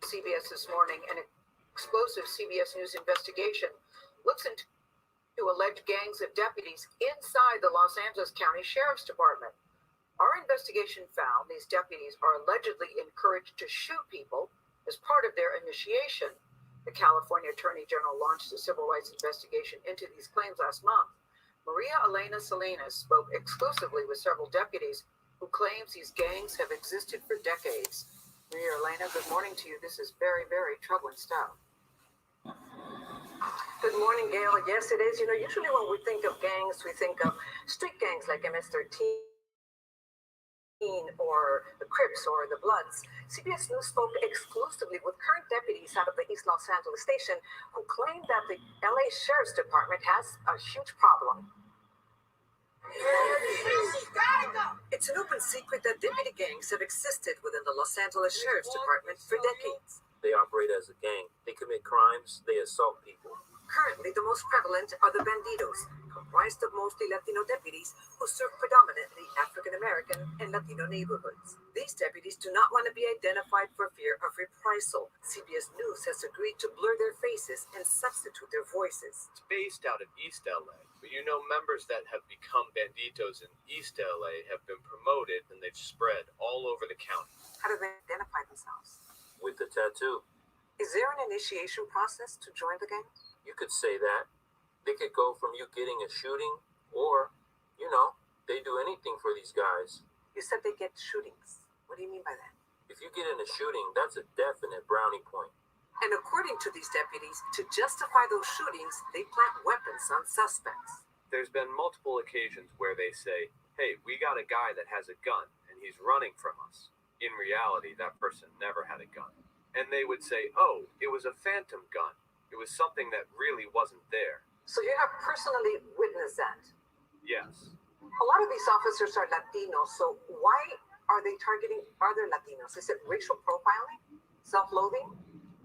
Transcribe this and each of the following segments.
CBS this morning, an explosive CBS News investigation looks into alleged gangs of deputies inside the Los Angeles County Sheriff's Department. Our investigation found these deputies are allegedly encouraged to shoot people as part of their initiation. The California Attorney General launched a civil rights investigation into these claims last month. Maria Elena Salinas spoke exclusively with several deputies who claims these gangs have existed for decades. Maria Elena, good morning to you. This is very, very troubling stuff. Good morning, Gail. Yes, it is. Usually when we think of gangs, we think of street gangs like MS-13 or the Crips or the Bloods. CBS News spoke exclusively with current deputies out of the East Los Angeles station who claim that the LA Sheriff's Department has a huge problem. It's an open secret that deputy gangs have existed within the Los Angeles Sheriff's Department for decades. They operate as a gang. They commit crimes. They assault people. Currently, the most prevalent are the bandidos, comprised of mostly Latino deputies who serve predominantly African-American and Latino neighborhoods. These deputies do not want to be identified for fear of reprisal. CBS News has agreed to blur their faces and substitute their voices. It's based out of East LA, but members that have become banditos in East LA have been promoted and they've spread all over the county. How do they identify themselves? With the tattoo. Is there an initiation process to join the gang? You could say that. They could go from you getting a shooting or, they do anything for these guys. You said they get shootings. What do you mean by that? If you get in a shooting, that's a definite brownie point. And according to these deputies, to justify those shootings, they plant weapons on suspects. There's been multiple occasions where they say, hey, we got a guy that has a gun and he's running from us. In reality, that person never had a gun. And they would say, oh, it was a phantom gun. It was something that really wasn't there. So you have personally witnessed that? Yes. A lot of these officers are Latinos, so why are they targeting other Latinos? Is it racial profiling? Self-loathing?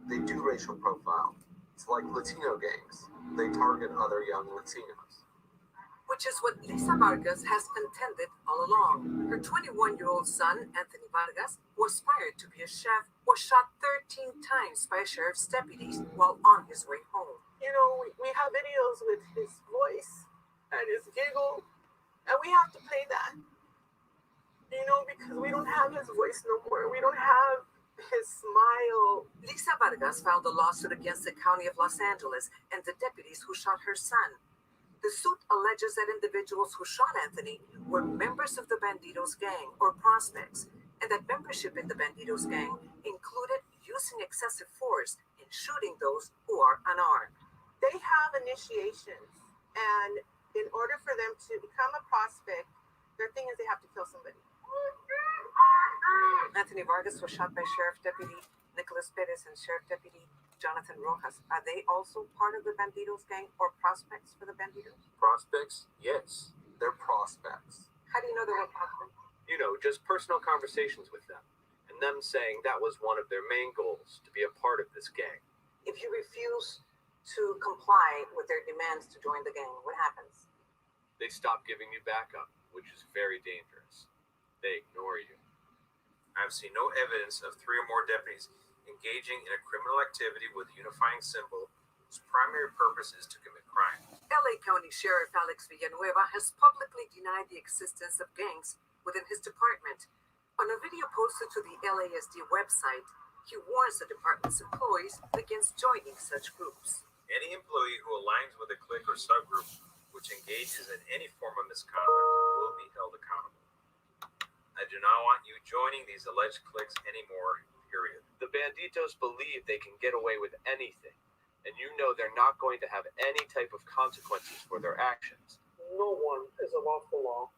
They do racial profile. It's like Latino gangs. They target other young Latinos. Which is what Lisa Vargas has contended all along. Her 21-year-old son, Anthony Vargas, who aspired to be a chef, was shot 13 times by sheriff's deputies while on his way home. We have videos with his voice and his giggle, and we have to play that. Because we don't have his voice no more. We don't have his smile. Lisa Vargas filed a lawsuit against the County of Los Angeles and the deputies who shot her son. The suit alleges that individuals who shot Anthony were members of the Bandidos gang or prospects, and that membership in the Bandidos gang included using excessive force and shooting those who are unarmed. They have initiations, and in order for them to become a prospect, their thing is they have to kill somebody. Anthony Vargas was shot by Sheriff Deputy Nicholas Perez and Sheriff Deputy Jonathan Rojas. Are they also part of the Bandidos gang or prospects for the Bandidos? Prospects? Yes. They're prospects. How do you know they were prospects? Just personal conversations with them, and them saying that was one of their main goals, to be a part of this gang. If you refuse to comply with their demands to join the gang, what happens? They stop giving you backup, which is very dangerous. They ignore you. I've seen no evidence of 3 or more deputies engaging in a criminal activity with a unifying symbol whose primary purpose is to commit crime. LA County Sheriff Alex Villanueva has publicly denied the existence of gangs within his department. On a video posted to the LASD website, he warns the department's employees against joining such groups. Any employee who aligns with a clique or subgroup which engages in any form of misconduct will be held accountable. I do not want you joining these alleged cliques anymore, period. The Banditos believe they can get away with anything, and they're not going to have any type of consequences for their actions. No one is above the law.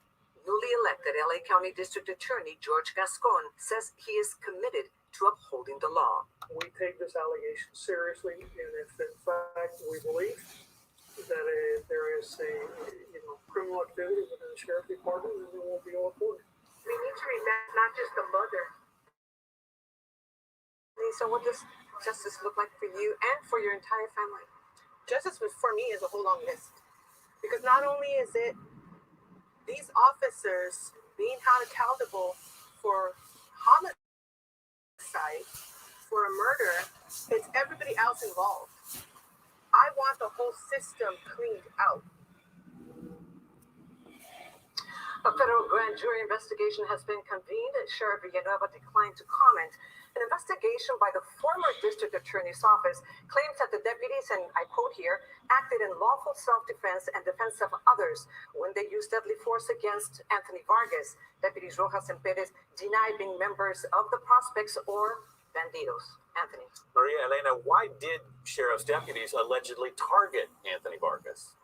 Newly elected LA County District Attorney George Gascon says he is committed to upholding the law. We take this allegation seriously, and if in fact we believe that there is a criminal activity within the sheriff department, then there will be all for it. We need to remember not just the mother. Lisa, what does justice look like for you and for your entire family? Justice for me is a whole long list, because not only is it these officers being held accountable for homicide, for a murder, it's everybody else involved. I want the whole system cleaned out. A federal grand jury investigation has been convened. Sheriff Villanueva declined to comment. An investigation by the former district attorney's office claims that the deputies, and I quote here, acted in lawful self-defense and defense of others when they used deadly force against Anthony Vargas. Deputies Rojas and Perez denied being members of the Prospects or Bandidos. Anthony. Maria Elena, why did sheriff's deputies allegedly target Anthony Vargas?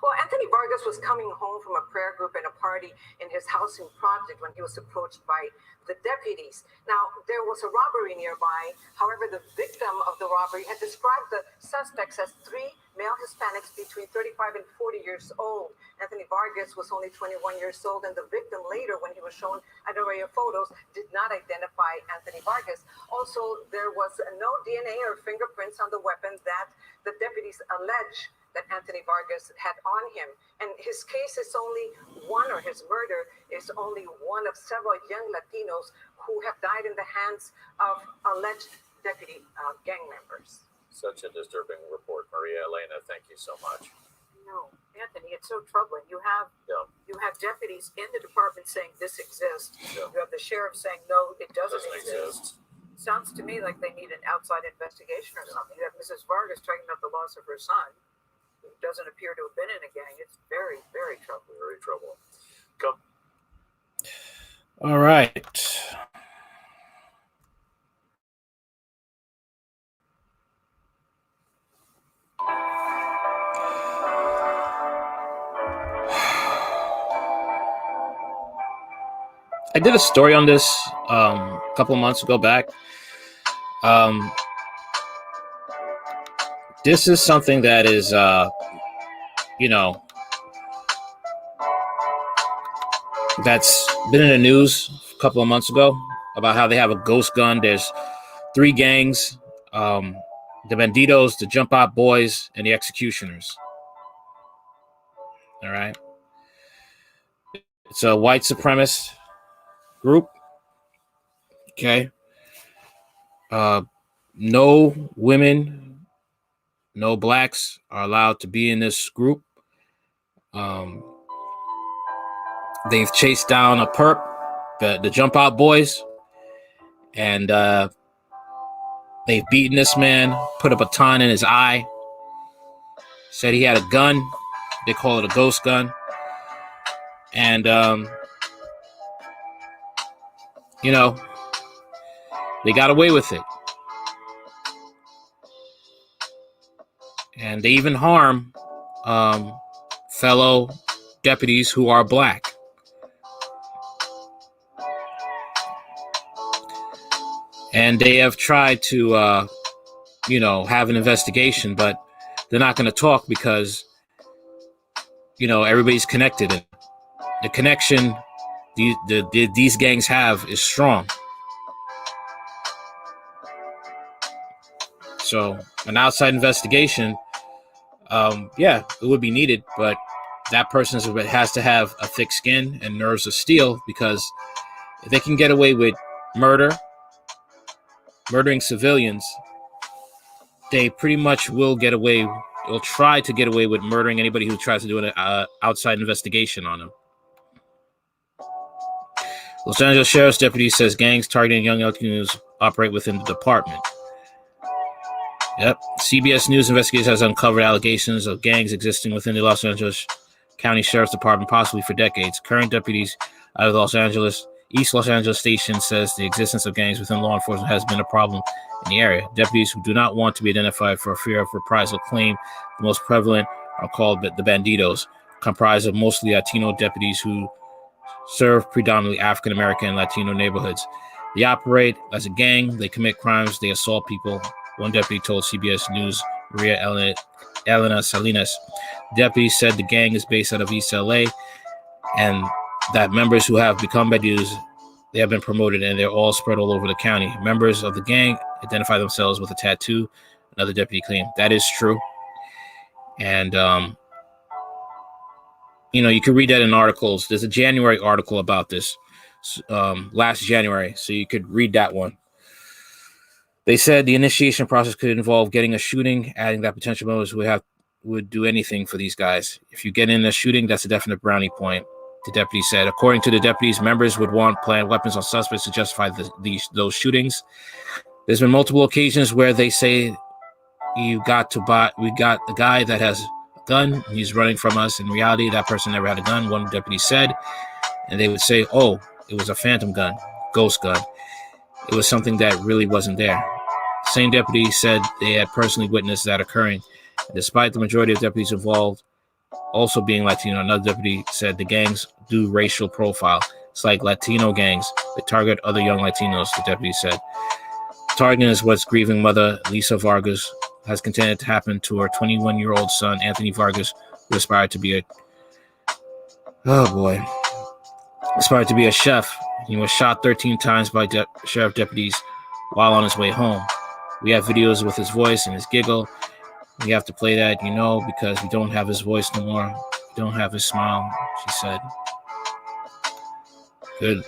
Well, Anthony Vargas was coming home from a prayer group and a party in his housing project when he was approached by the deputies. Now, there was a robbery nearby. However, the victim of the robbery had described the suspects as three male Hispanics between 35 and 40 years old. Anthony Vargas was only 21 years old, and the victim later, when he was shown an array of photos, did not identify Anthony Vargas. Also, there was no DNA or fingerprints on the weapon that the deputies allege that Anthony Vargas had on him. And his case is only one, or his murder is only one of several young Latinos who have died in the hands of alleged deputy gang members. Such a disturbing report, Maria Elena. Thank you so much. No, Anthony, it's so troubling. You have deputies in the department saying this exists. Yeah. You have the sheriff saying no, it doesn't Exist. Sounds to me like they need an outside investigation or something. You have Mrs. Vargas talking about the loss of her son, who doesn't appear to have been in a gang. It's very, very troubling. Very troubling. Come. All right. I did a story on this a couple of months ago back. This is something that is, that's been in the news a couple of months ago about how they have a ghost gun. There's 3 gangs, the Bandidos, the Jump Out Boys, and the Executioners. All right. It's a white supremacist group. Okay. No women, no blacks are allowed to be in this group. They've chased down a perp, the Jump Out Boys, and they've beaten this man, put a baton in his eye, said he had a gun. They call it a ghost gun. And, they got away with it. And they even harm fellow deputies who are black. And they have tried to, have an investigation, but they're not going to talk because, everybody's connected. And the connection these gangs have is strong. So an outside investigation, it would be needed, but that person has to have a thick skin and nerves of steel, because if they can get away with murdering civilians, they pretty much will get away. They'll try to get away with murdering anybody who tries to do an outside investigation on them. Los Angeles Sheriff's Deputy says gangs targeting young Latinos operate within the department. Yep. CBS News investigators has uncovered allegations of gangs existing within the Los Angeles County Sheriff's Department, possibly for decades. Current deputies out of the East Los Angeles station says the existence of gangs within law enforcement has been a problem in the area. Deputies who do not want to be identified for fear of reprisal claim the most prevalent are called the Bandidos, comprised of mostly Latino deputies who serve predominantly African American and Latino neighborhoods. They operate as a gang. They commit crimes. They assault people. One deputy told CBS News, Maria Elena Salinas. Deputies said the gang is based out of East LA, and that members who have become Bandidos, they have been promoted, and they're all spread all over the county. Members of the gang identify themselves with a tattoo. Another deputy claimed that is true. And, you can read that in articles. There's a January article about this last January, so you could read that one. They said the initiation process could involve getting a shooting, adding that potential members would do anything for these guys. If you get in a shooting, that's a definite brownie point, the deputy said. According to the deputies, members would want planned weapons on suspects to justify those shootings. There's been multiple occasions where they say we got a guy that has a gun, he's running from us. In reality, that person never had a gun, one deputy said. And they would say, oh, it was a phantom gun, ghost gun. It was something that really wasn't there. The same deputy said they had personally witnessed that occurring. And despite the majority of deputies involved also being Latino, another deputy said the gangs do racial profile. It's like Latino gangs. They target other young Latinos, the deputy said. Targeting is what's grieving mother Lisa Vargas has continued to happen to her 21-year-old son, Anthony Vargas, who aspired to be a chef. He was shot 13 times by sheriff deputies while on his way home. We have videos with his voice and his giggle. We have to play that, because we don't have his voice no more. We don't have his smile, she said. Good.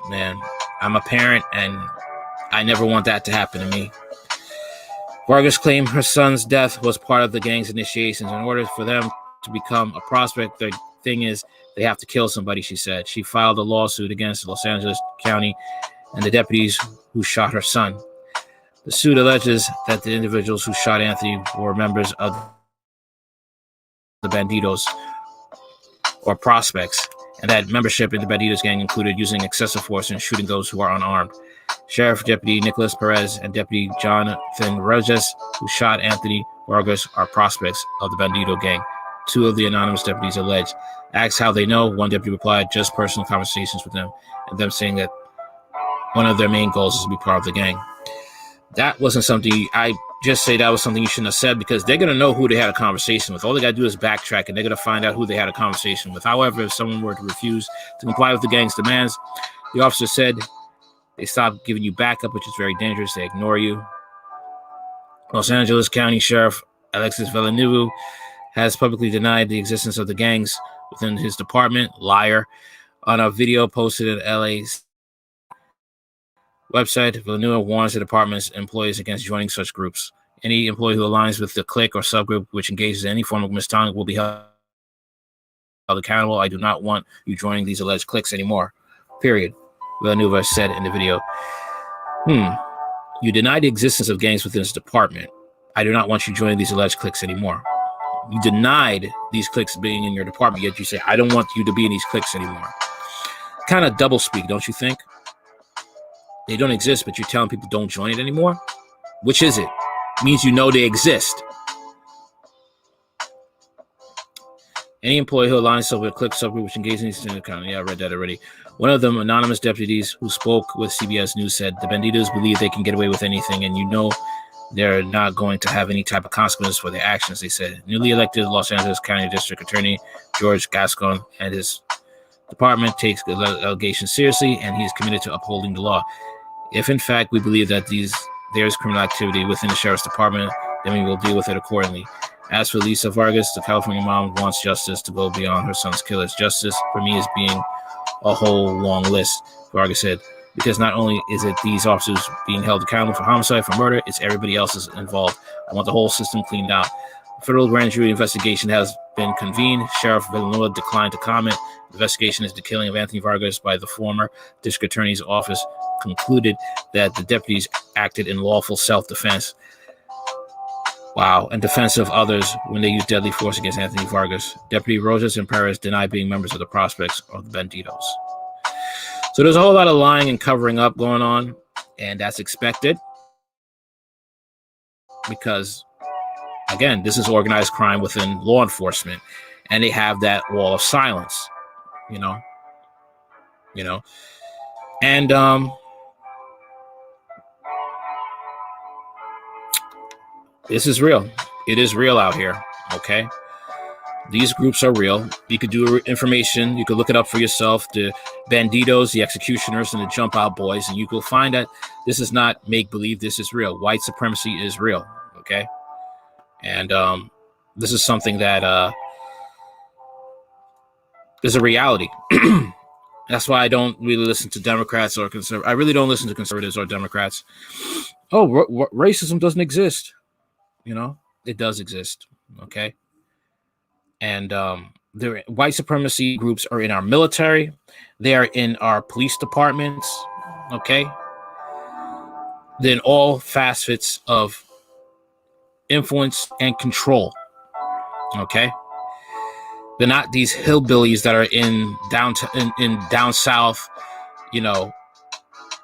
Man, I'm a parent, and I never want that to happen to me. Vargas claimed her son's death was part of the gang's initiations. In order for them to become a prospect, the thing is, they have to kill somebody, she said. She filed a lawsuit against Los Angeles County and the deputies who shot her son. The suit alleges that the individuals who shot Anthony were members of the Bandidos or prospects, and that membership in the Bandidos gang included using excessive force and shooting those who are unarmed. Sheriff Deputy Nicholas Perez and Deputy Jonathan Rogers, who shot Anthony Vargas, are prospects of the Bandido gang. Two of the anonymous deputies alleged. Asked how they know, one deputy replied, just personal conversations with them, and them saying that one of their main goals is to be part of the gang. That wasn't something, I just say that was something you shouldn't have said, because they're going to know who they had a conversation with. All they got to do is backtrack, and they're going to find out who they had a conversation with. However, if someone were to refuse to comply with the gang's demands, the officer said they stop giving you backup, which is very dangerous. They ignore you. Los Angeles County Sheriff Alexis Villanueva has publicly denied the existence of the gangs within his department. Liar. On a video posted at LA's website, Villanueva warns the department's employees against joining such groups. Any employee who aligns with the clique or subgroup which engages in any form of misconduct will be held accountable. I do not want you joining these alleged cliques anymore. Period. Villanueva said in the video. You deny the existence of gangs within this department. I do not want you joining these alleged cliques anymore. You denied these cliques being in your department, yet you say, I don't want you to be in these cliques anymore. Kind of double speak, don't you think? They don't exist, but you're telling people don't join it anymore? Which is it? It means you know they exist. Any employee who aligns himself with a clique subgroup which engages in these account. Yeah, I read that already. One of them, anonymous deputies who spoke with CBS News, said the Bandidos believe they can get away with anything, and they're not going to have any type of consequences for their actions, they said. Newly elected Los Angeles County District Attorney George Gascon and his department takes the allegations seriously, and he is committed to upholding the law. If, in fact, we believe that there is criminal activity within the sheriff's department, then we will deal with it accordingly. As for Lisa Vargas, the California mom wants justice to go beyond her son's killers. Justice, for me, is being a whole long list, Vargas said, because not only is it these officers being held accountable for homicide, for murder, it's everybody else is involved. I want the whole system cleaned out. A federal grand jury investigation has been convened. Sheriff Villanueva declined to comment. The investigation into the killing of Anthony Vargas by the former district attorney's office concluded that the deputies acted in lawful self-defense. Wow, and defense of others when they used deadly force against Anthony Vargas. Deputy Rogers and Perez denied being members of the prospects of the Bandidos. So there's a whole lot of lying and covering up going on, and that's expected because, again, this is organized crime within law enforcement, and they have that wall of silence, and this is real. It is real out here, okay? These groups are real. You could do information. You could look it up for yourself. The Bandidos, the Executioners, and the Jump Out Boys, and you will find that this is not make-believe. This is real. White supremacy is real, okay? And this is something that is a reality. That's why I don't really listen to Democrats or conservatives. I really don't listen to conservatives or Democrats. Oh, racism doesn't exist. You know, it does exist. Okay. And the white supremacy groups are in our military. They are in our police departments. Okay. They're in all facets of influence and control. Okay. They're not these hillbillies that are in down south. You know,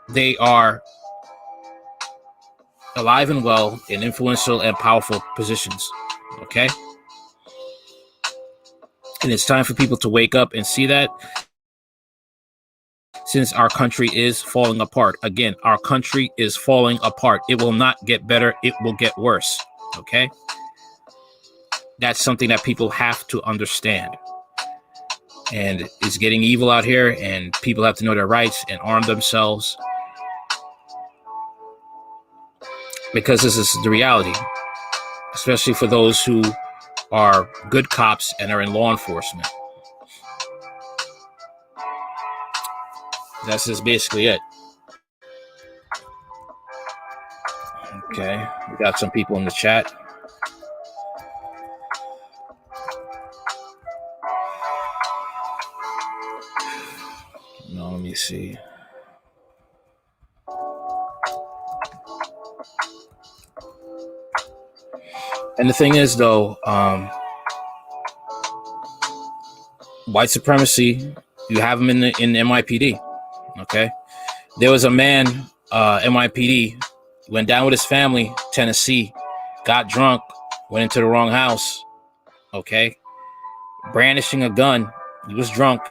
they are alive and well in influential and powerful positions. Okay. And it's time for people to wake up and see that, since our country is falling apart. Again, our country is falling apart. It will not get better. It will get worse. Okay. That's something that people have to understand. And it's getting evil out here, and people have to know their rights and arm themselves, because this is the reality, especially for those who are good cops and are in law enforcement. That's just basically it. Okay, we got some people in the chat. No, let me see. And the thing is, though, white supremacy, you have them in the NYPD. Okay, there was a man, NYPD, went down with his family, Tennessee, got drunk, went into the wrong house. Okay, brandishing a gun. He was drunk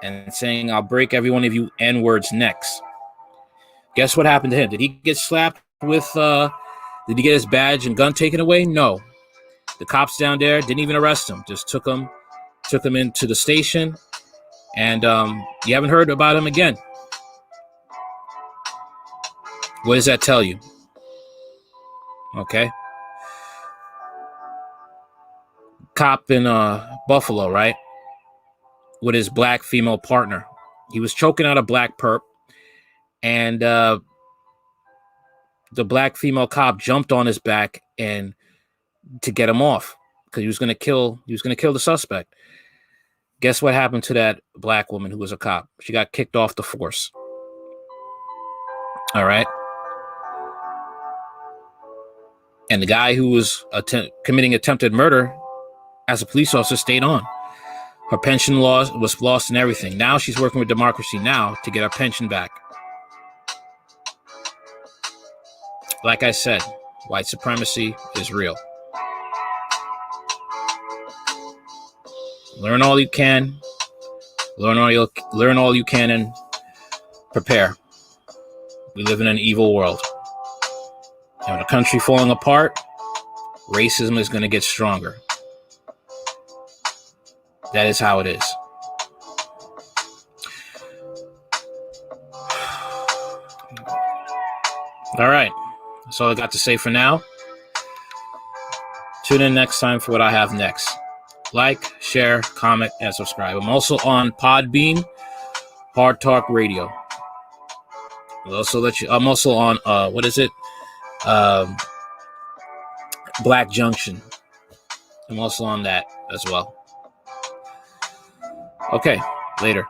and saying, "I'll break every one of you N-words necks." Guess what happened to him? Did he get slapped with? Did he get his badge and gun taken away? No. The cops down there didn't even arrest him. Just took him into the station, and you haven't heard about him again. What does that tell you? Okay. Cop in Buffalo, right? With his black female partner. He was choking out a black perp, and the black female cop jumped on his back and to get him off, because he was gonna kill the suspect. Guess what happened to that black woman who was a cop? She got kicked off the force. All right. And the guy who was committing attempted murder as a police officer stayed on. Her pension was lost and everything. Now she's working with Democracy Now! To get her pension back. Like I said, white supremacy is real. Learn all you can. Learn all you can and prepare. We live in an evil world. And with the country falling apart, racism is going to get stronger. That is how it is. All right. That's all I got to say for now. Tune in next time for what I have next. Like, share, comment, and subscribe. I'm also on Podbean, Hard Talk Radio. I'm also on Black Junction. I'm also on that as well. Okay, later.